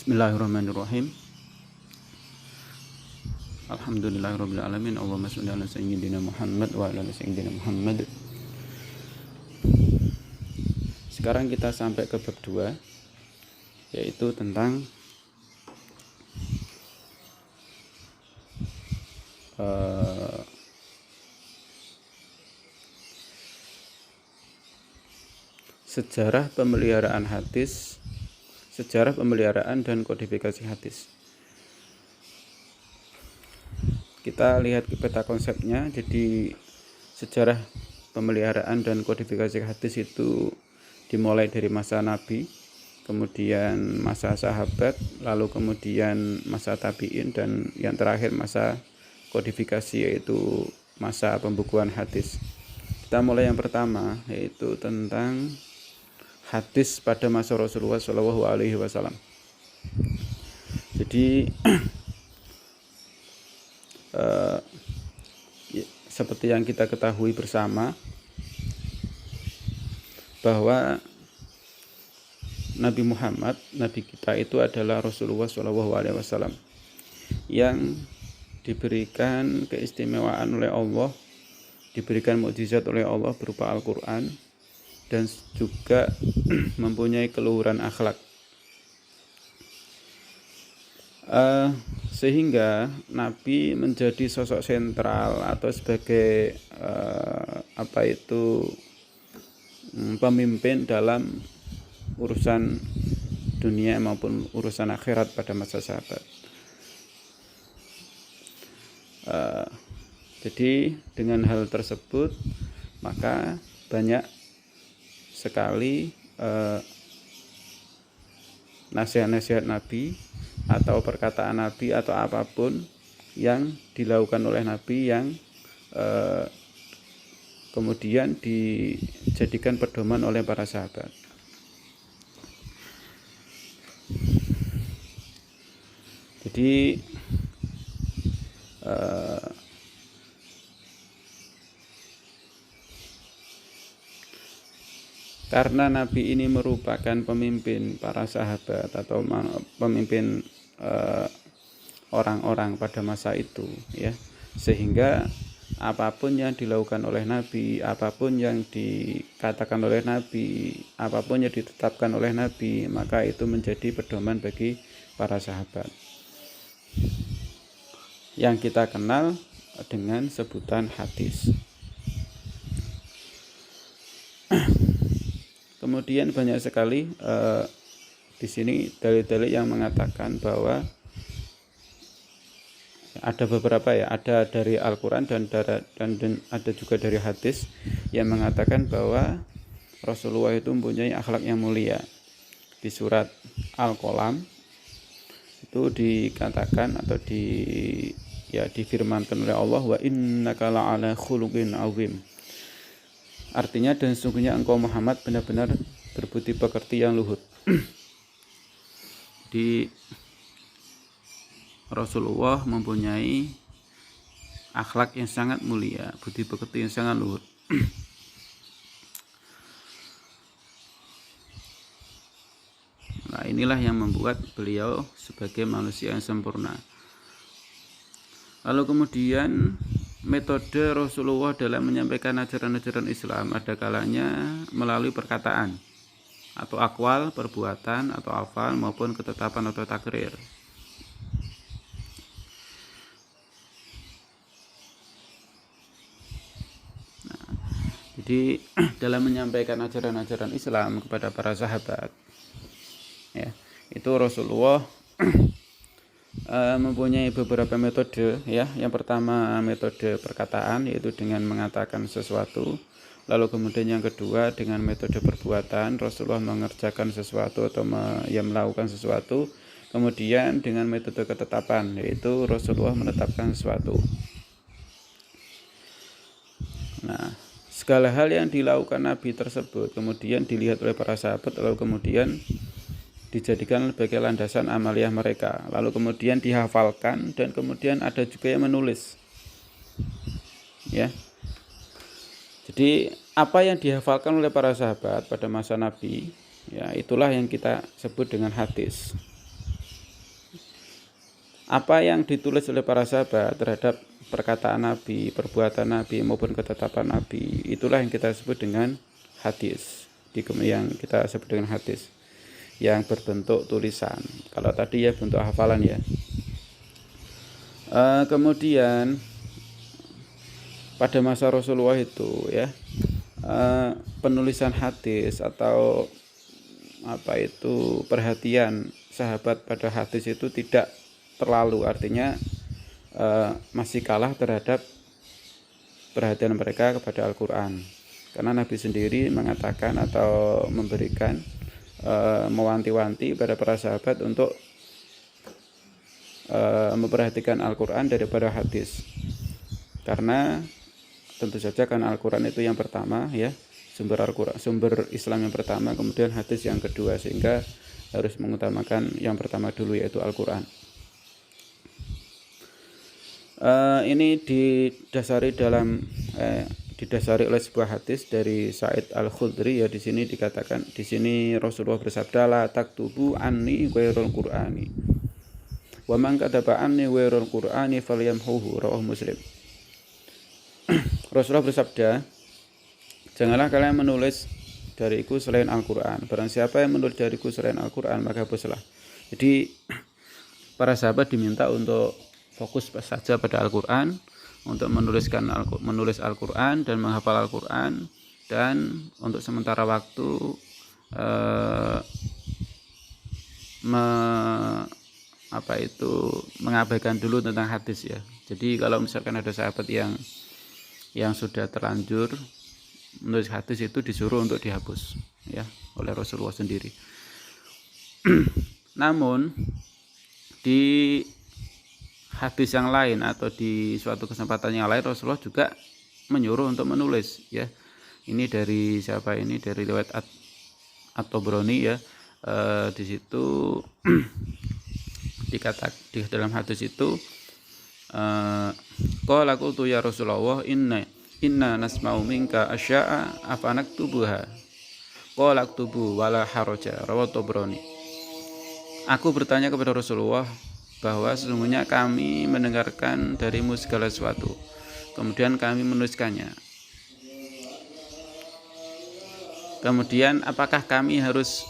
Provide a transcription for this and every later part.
Bismillahirrahmanirrahim. Alhamdulillahirabbil alamin. Allahumma shalli ala sayyidina Muhammad wa ala ali sayyidina Muhammad. Sekarang kita sampai ke bab 2, yaitu tentang sejarah pemeliharaan hadis, sejarah pemeliharaan dan kodifikasi hadis. Kita lihat peta konsepnya. Jadi sejarah pemeliharaan dan kodifikasi hadis itu dimulai dari masa Nabi, kemudian masa sahabat, lalu kemudian masa tabi'in, dan yang terakhir masa kodifikasi, yaitu masa pembukuan hadis. Kita mulai yang pertama, yaitu tentang hadis pada masa Rasulullah SAW. Jadi seperti yang kita ketahui bersama, bahwa Nabi Muhammad, Nabi kita itu adalah Rasulullah SAW, yang diberikan keistimewaan oleh Allah, diberikan mukjizat oleh Allah berupa Al-Quran, dan juga mempunyai keluhuran akhlak, sehingga Nabi menjadi sosok sentral atau sebagai pemimpin dalam urusan dunia maupun urusan akhirat pada masa sahabat. Jadi dengan hal tersebut, maka banyak sekali nasihat-nasihat Nabi atau perkataan Nabi atau apapun yang dilakukan oleh Nabi yang kemudian dijadikan pedoman oleh para sahabat. Jadi karena Nabi ini merupakan pemimpin para sahabat atau pemimpin orang-orang pada masa itu, ya, sehingga apapun yang dilakukan oleh Nabi, apapun yang dikatakan oleh Nabi, apapun yang ditetapkan oleh Nabi, maka itu menjadi pedoman bagi para sahabat, yang kita kenal dengan sebutan hadis. Kemudian banyak sekali di sini dalil-dalil yang mengatakan bahwa ada beberapa, ya, ada dari Al-Quran dan ada juga dari hadis yang mengatakan bahwa Rasulullah itu mempunyai akhlak yang mulia. Di surat Al-Qalam itu dikatakan atau difirmankan oleh Allah, wa innaka la'ala khuluqin azim. Artinya, dan sesungguhnya engkau Muhammad benar-benar berbudi pekerti yang luhur. Di Rasulullah mempunyai akhlak yang sangat mulia, budi pekerti yang sangat luhur. Nah, inilah yang membuat beliau sebagai manusia yang sempurna. Lalu kemudian metode Rasulullah dalam menyampaikan ajaran-ajaran Islam ada kalanya melalui perkataan atau akwal, perbuatan atau hafal, maupun ketetapan atau takrir. Nah, jadi dalam menyampaikan ajaran-ajaran Islam kepada para sahabat, ya, itu Rasulullah mempunyai beberapa metode, ya. Yang pertama metode perkataan, yaitu dengan mengatakan sesuatu. Lalu kemudian yang kedua dengan metode perbuatan, Rasulullah mengerjakan sesuatu atau melakukan sesuatu. Kemudian dengan metode ketetapan, yaitu Rasulullah menetapkan sesuatu. Nah, segala hal yang dilakukan Nabi tersebut kemudian dilihat oleh para sahabat, lalu kemudian dijadikan sebagai landasan amaliyah mereka, lalu kemudian dihafalkan, dan kemudian ada juga yang menulis, ya. Jadi apa yang dihafalkan oleh para sahabat pada masa Nabi, ya, itulah yang kita sebut dengan hadis. apa yang ditulis oleh para sahabat terhadap perkataan Nabi, perbuatan Nabi maupun ketetapan Nabi, itulah yang kita sebut dengan hadis. Yang kita sebut dengan hadis yang berbentuk tulisan. Kalau tadi ya bentuk hafalan ya. Kemudian pada masa Rasulullah itu ya, penulisan hadis atau perhatian sahabat pada hadis itu tidak terlalu, artinya masih kalah terhadap perhatian mereka kepada Al-Quran, karena Nabi sendiri mengatakan atau memberikan mewanti-wanti pada para sahabat untuk memperhatikan Al-Quran daripada hadis, karena tentu saja kan Al-Quran itu yang pertama ya, sumber Al-Quran, sumber Islam yang pertama, kemudian hadis yang kedua, sehingga harus mengutamakan yang pertama dulu, yaitu Al-Quran. Ini didasari oleh sebuah hadis dari Sa'id Al-Khudri ya. Di sini dikatakan, di sini Rasulullah bersabda, la taktubu anni ghairul qur'ani wa man kataba anni ghairul qur'ani falyamhuhu, rawahu Muslim. Rasulullah bersabda, janganlah kalian menulis dariku selain Al-Quran. Barang siapa yang menulis dariku selain Al-Quran, maka hapuslah. Jadi para sahabat diminta untuk fokus saja pada Al-Quran, untuk menulis Al-Quran dan menghafal Al-Quran, dan untuk sementara waktu mengabaikan dulu tentang hadis ya. Jadi kalau misalkan ada sahabat yang sudah terlanjur menulis hadis, itu disuruh untuk dihapus ya oleh Rasulullah sendiri. Namun di hadis yang lain atau di suatu kesempatan yang lain, Rasulullah juga menyuruh untuk menulis ya. Ini dari siapa ini? Dari riwayat At-Tabrani ya. Di situ dikatakan di dalam hadis itu, qala qultu ya Rasulullah inna nasma'u minka asya'a afanaktubuha qala aktubu wala haraja, rawahu Tabrani. Aku bertanya kepada Rasulullah bahwa sesungguhnya kami mendengarkan darimu segala sesuatu, kemudian kami menuliskannya. Kemudian apakah kami harus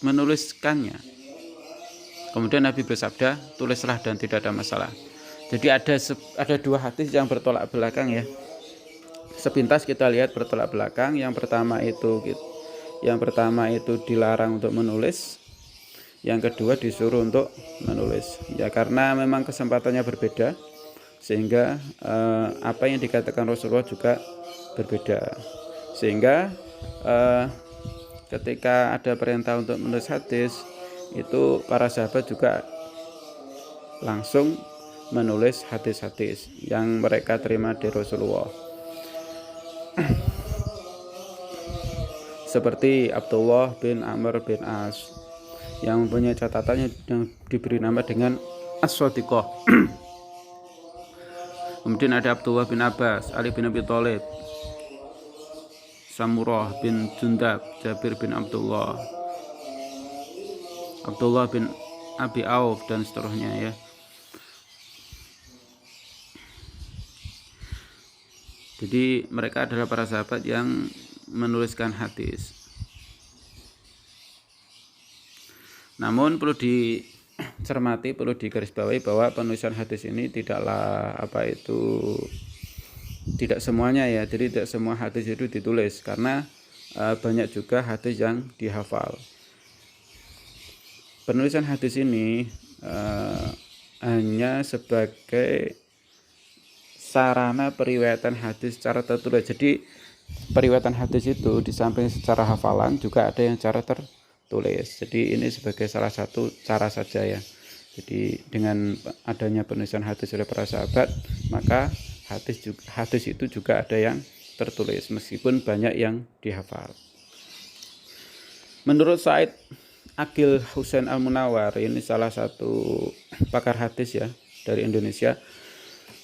menuliskannya? Kemudian Nabi bersabda, tulislah dan tidak ada masalah. Jadi ada dua hadis yang bertolak belakang ya. Sepintas kita lihat bertolak belakang. Yang pertama itu dilarang untuk menulis, yang kedua disuruh untuk menulis ya, karena memang kesempatannya berbeda, sehingga apa yang dikatakan Rasulullah juga berbeda, sehingga ketika ada perintah untuk menulis hadis, itu para sahabat juga langsung menulis hadis-hadis yang mereka terima dari Rasulullah. Seperti Abdullah bin Amr bin As yang mempunyai catatannya yang diberi nama dengan As-Shadiqah. Kemudian ada Abdullah bin Abbas, Ali bin Abi Thalib, Samurah bin Jundab, Jabir bin Abdullah, Abdullah bin Abi Auf, dan seterusnya ya. Jadi mereka adalah para sahabat yang menuliskan hadis. Namun perlu dicermati, perlu digarisbawahi bahwa penulisan hadis ini tidaklah tidak semuanya ya. Jadi tidak semua hadis itu ditulis, karena banyak juga hadis yang dihafal. Penulisan hadis ini hanya sebagai sarana periwayatan hadis secara tertulis. Jadi periwayatan hadis itu di samping secara hafalan juga ada yang cara tertulis. Jadi ini sebagai salah satu cara saja ya. Jadi dengan adanya penulisan hadis oleh para sahabat, maka hadis itu juga ada yang tertulis meskipun banyak yang dihafal. Menurut Said Aqil Husain Al-Munawar, ini salah satu pakar hadis ya dari Indonesia,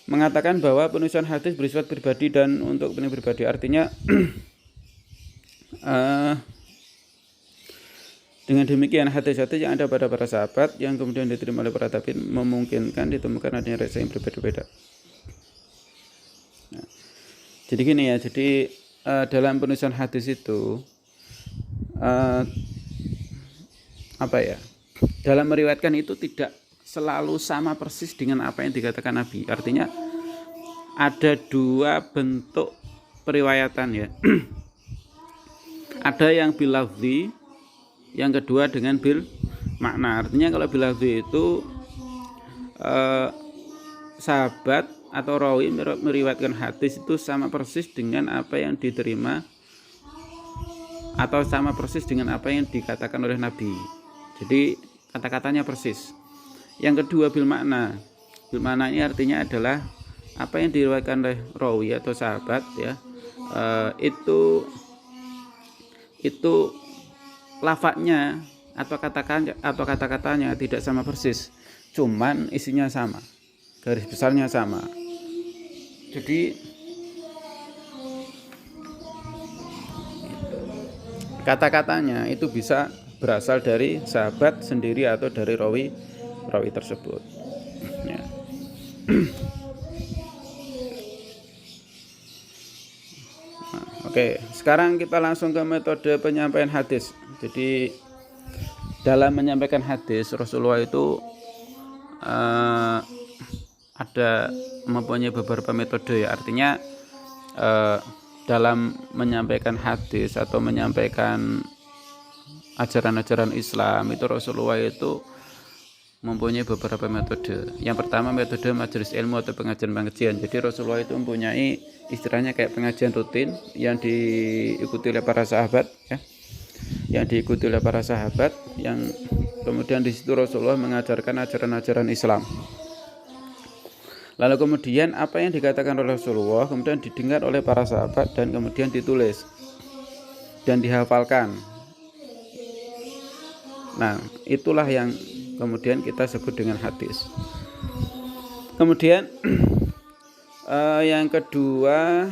mengatakan bahwa penulisan hadis bersifat pribadi dan untuk kepentingan pribadi. Artinya Dengan demikian hadis-hadis yang ada pada para sahabat yang kemudian diterima oleh para tabi'in memungkinkan ditemukan adanya reaksi yang berbeda-beda. Nah, jadi gini ya, jadi dalam penulisan hadis itu dalam meriwayatkan itu tidak selalu sama persis dengan apa yang dikatakan Nabi. Artinya ada dua bentuk periwayatan ya. Ada yang bil lafzi, yang kedua dengan bil makna. Artinya kalau bil lafzi itu sahabat atau rawi meriwayatkan hadis itu sama persis dengan apa yang diterima atau sama persis dengan apa yang dikatakan oleh Nabi. Jadi kata-katanya persis. Yang kedua bil makna. Bil makna ini artinya adalah apa yang diriwayatkan oleh rawi atau sahabat ya, itu lafadznya atau kata-katanya tidak sama persis, cuman isinya sama, garis besarnya sama. Jadi kata-katanya itu bisa berasal dari sahabat sendiri atau dari rawi tersebut ya. Oke, sekarang kita langsung ke metode penyampaian hadis. Jadi dalam menyampaikan hadis Rasulullah itu ada mempunyai beberapa metode ya. Artinya dalam menyampaikan hadis atau menyampaikan ajaran-ajaran Islam itu Rasulullah itu mempunyai beberapa metode. Yang pertama metode majelis ilmu atau pengajian-pengajian. Jadi Rasulullah itu mempunyai istilahnya kayak pengajian rutin yang diikuti oleh para sahabat ya. Yang diikuti oleh para sahabat yang kemudian di situ Rasulullah mengajarkan ajaran-ajaran Islam. Lalu kemudian apa yang dikatakan oleh Rasulullah kemudian didengar oleh para sahabat dan kemudian ditulis dan dihafalkan. Nah, itulah yang kemudian kita sebut dengan hadis. Kemudian yang kedua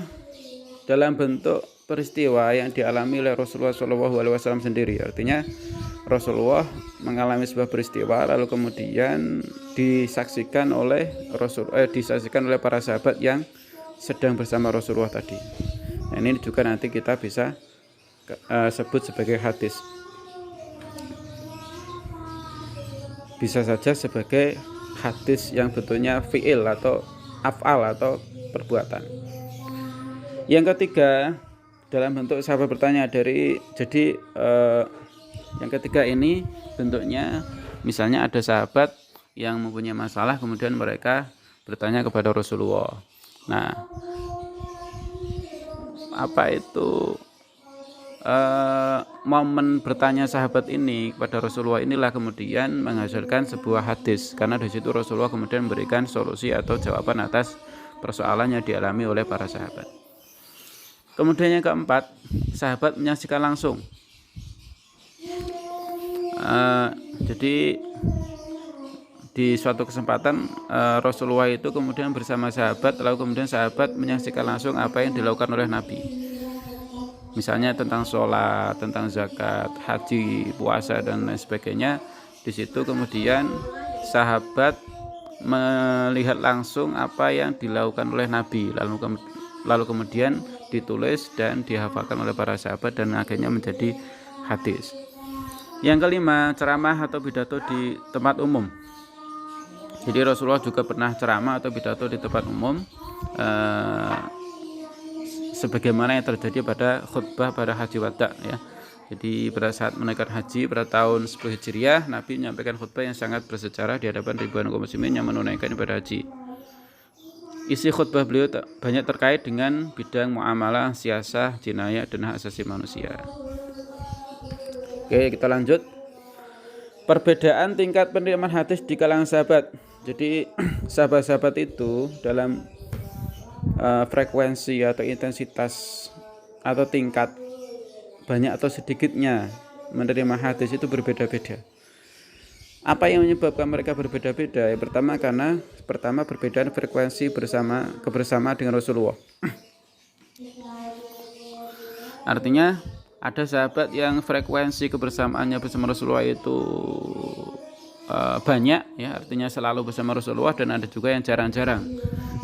dalam bentuk peristiwa yang dialami oleh Rasulullah SAW sendiri. Artinya Rasulullah mengalami sebuah peristiwa lalu kemudian disaksikan oleh para sahabat yang sedang bersama Rasulullah tadi. Nah, ini juga nanti kita bisa sebut sebagai hadis. Bisa saja sebagai hadis yang bentuknya fi'il atau af'al atau perbuatan. Yang ketiga dalam bentuk sahabat bertanya yang ketiga ini bentuknya misalnya ada sahabat yang mempunyai masalah kemudian mereka bertanya kepada Rasulullah. Nah, apa itu momen bertanya sahabat ini kepada Rasulullah inilah kemudian menghasilkan sebuah hadis, karena di situ Rasulullah kemudian memberikan solusi atau jawaban atas persoalan yang dialami oleh para sahabat. Kemudian yang keempat, sahabat menyaksikan langsung. Jadi di suatu kesempatan Rasulullah itu kemudian bersama sahabat, lalu kemudian sahabat menyaksikan langsung apa yang dilakukan oleh Nabi. Misalnya tentang sholat, tentang zakat, haji, puasa dan lain sebagainya. Di situ kemudian sahabat melihat langsung apa yang dilakukan oleh Nabi, lalu kemudian ditulis dan dihafalkan oleh para sahabat dan akhirnya menjadi hadis. Yang kelima, ceramah atau pidato di tempat umum. Jadi Rasulullah juga pernah ceramah atau pidato di tempat umum, sebagaimana yang terjadi pada khutbah pada haji wada ya. Jadi pada saat menunaikan haji pada tahun 10 Hijriah, Nabi menyampaikan khutbah yang sangat bersejarah di hadapan ribuan kaum muslimin yang menunaikan ibadah haji. Isi khutbah beliau banyak terkait dengan bidang muamalah, siasah, jinayah dan hak asasi manusia. Oke, kita lanjut. Perbedaan tingkat penerimaan hadis di kalangan sahabat. Jadi sahabat-sahabat itu dalam frekuensi atau intensitas atau tingkat banyak atau sedikitnya menerima hadis itu berbeda-beda. Apa yang menyebabkan mereka berbeda-beda? Yang pertama perbedaan frekuensi kebersama dengan Rasulullah. Artinya Ada sahabat yang frekuensi kebersamaannya bersama Rasulullah itu banyak, ya, artinya selalu bersama Rasulullah, dan ada juga yang jarang-jarang,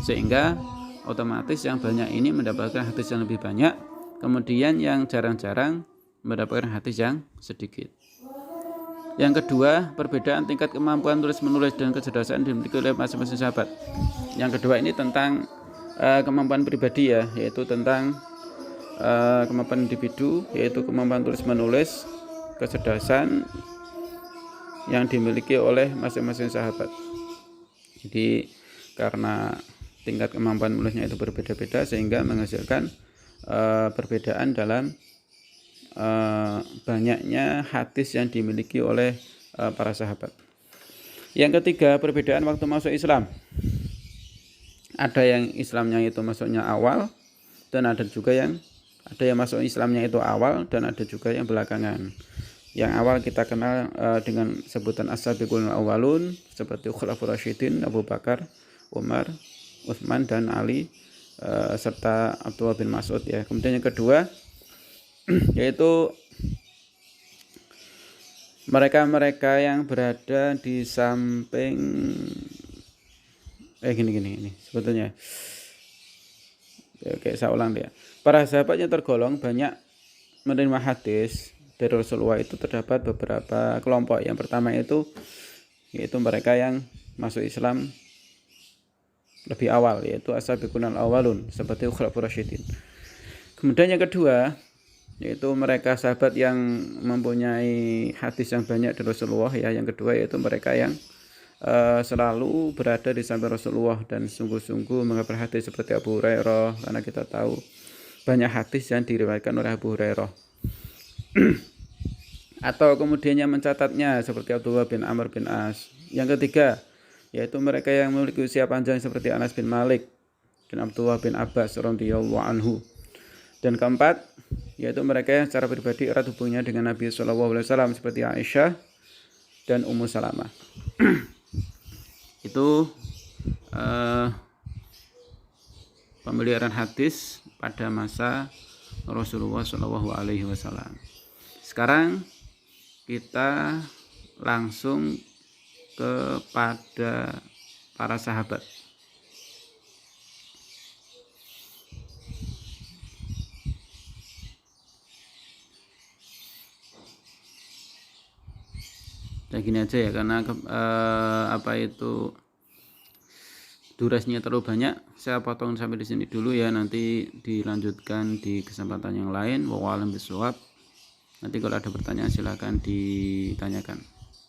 sehingga otomatis yang banyak ini mendapatkan hadis yang lebih banyak, kemudian yang jarang-jarang mendapatkan hadis yang sedikit. Yang kedua, perbedaan tingkat kemampuan tulis menulis dan kecerdasan dimiliki oleh masing-masing sahabat. Yang kedua ini tentang kemampuan pribadi, ya, yaitu tentang kemampuan individu, yaitu kemampuan tulis menulis, kecerdasan yang dimiliki oleh masing-masing sahabat. Jadi karena tingkat kemampuan menulisnya itu berbeda-beda, sehingga menghasilkan perbedaan dalam banyaknya hadis yang dimiliki oleh para sahabat. Yang ketiga, perbedaan waktu masuk Islam. Ada yang Islamnya itu masuknya awal, dan ada yang masuk Islamnya itu awal, dan ada juga yang belakangan. Yang awal kita kenal dengan sebutan as-sabiqul awwalun, seperti Khulafaur Rasyidin, Abu Bakar, Umar, Utsman, dan Ali, serta Abdullah bin Mas'ud, ya. Kemudian yang kedua yaitu mereka-mereka yang berada di samping gini sebetulnya. Oke, saya ulang dia. Para sahabat yang tergolong banyak menerima hadis dari Rasulullah itu terdapat beberapa kelompok. Yang pertama yaitu mereka yang masuk Islam lebih awal, yaitu as-sabiqunal awwalun, seperti Khulafaur Rasyidin. Kemudian yang kedua yaitu mereka sahabat yang mempunyai hadis yang banyak dari Rasulullah, ya. Yang kedua yaitu mereka yang selalu berada di samping Rasulullah dan sungguh-sungguh menghafal hadis, seperti Abu Hurairah, karena kita tahu banyak hadis yang diriwayatkan oleh Abu Hurairah. Atau kemudian yang mencatatnya, seperti Abdullah bin Amr bin As. Yang ketiga yaitu mereka yang memiliki usia panjang, seperti Anas bin Malik dan Abdullah bin Abbas radhiyallahu anhu. Dan keempat yaitu mereka yang secara pribadi erat hubungannya dengan Nabi SAW, seperti Aisyah dan Ummu Salamah. Itu pemeliharaan hadis pada masa Rasulullah SAW. Sekarang kita langsung kepada para sahabat. Nah, gini aja, ya, karena durasinya terlalu banyak, saya potong sampai di sini dulu, ya. Nanti dilanjutkan di kesempatan yang lain. Wallahu a'lam bishawab. Nanti kalau ada pertanyaan silakan ditanyakan.